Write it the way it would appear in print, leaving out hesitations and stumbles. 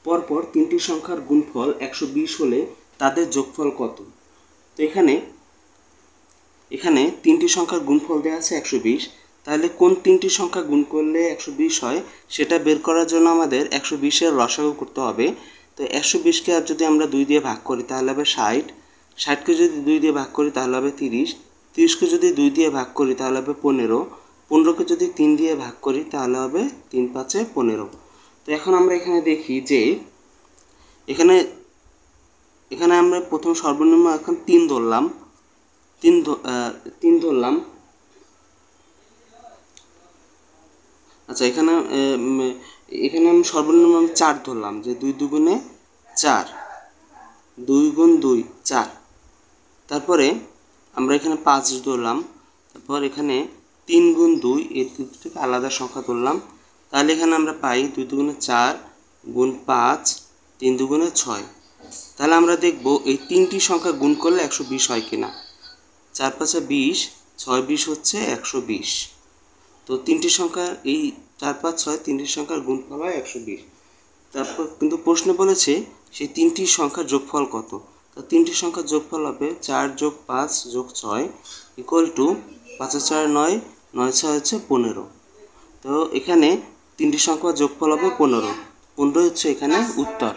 পরপর তিনটি সংখ্যার গুণফল 120 হলে তাদের যোগফল কত? তো এখানে তিনটি সংখ্যার গুণফল দেওয়া আছে 120। তাহলে কোন তিনটি সংখ্যা গুণ করলে 120 হয় সেটা বের করার জন্য আমাদের 120-এর লসাগু করতে হবে। তো 120-কে আর যদি আমরা 2 দিয়ে ভাগ করি তাহলে হবে 60, 60-কে যদি 2 দিয়ে ভাগ করি তাহলে হবে 30, 30-কে যদি 2 দিয়ে ভাগ করি তাহলে হবে 15, 15-কে যদি 3 দিয়ে ভাগ করি তাহলে হবে 3 5-এ 15। তো এখন আমরা এখানে দেখি যে এখানে আমরা প্রথম সর্বনিম্ন এখন 3 ধরলাম, 3 ধরলাম। আচ্ছা, এখানে আমি সর্বনিম্ন 4 ধরলাম, যে 2 দুগুণে 4, 2 গুণ 2 4। তারপরে আমরা এখানে 5 ধরলাম। তারপর এখানে 3 গুণ 2, এই দুটোকে আলাদা সংখ্যা ধরলাম। তাহলে এখানে আমরা পাই 2 দুগুণে 4 গুণ 5, 3 দুগুণে 6। তাহলে আমরা দেখব এই তিনটি সংখ্যা গুণ করলে 120 হয় কিনা। 4 5-এ 20, 6 20 হচ্ছে 120। তো তিনটি সংখ্যা এই 4 5 6 তিনটি সংখ্যার গুণফল হয় 120। তারপর কিন্তু প্রশ্ন বলেছে সেই তিনটি সংখ্যার যোগফল কত। তো তিনটি সংখ্যার যোগফল হবে 4 + 5 + 6 = 5 4 9, 9 6 হচ্ছে 15। তো এখানে তিনটি সংখ্যার যোগফল হবে 15, 15 হচ্ছে এখানে উত্তর।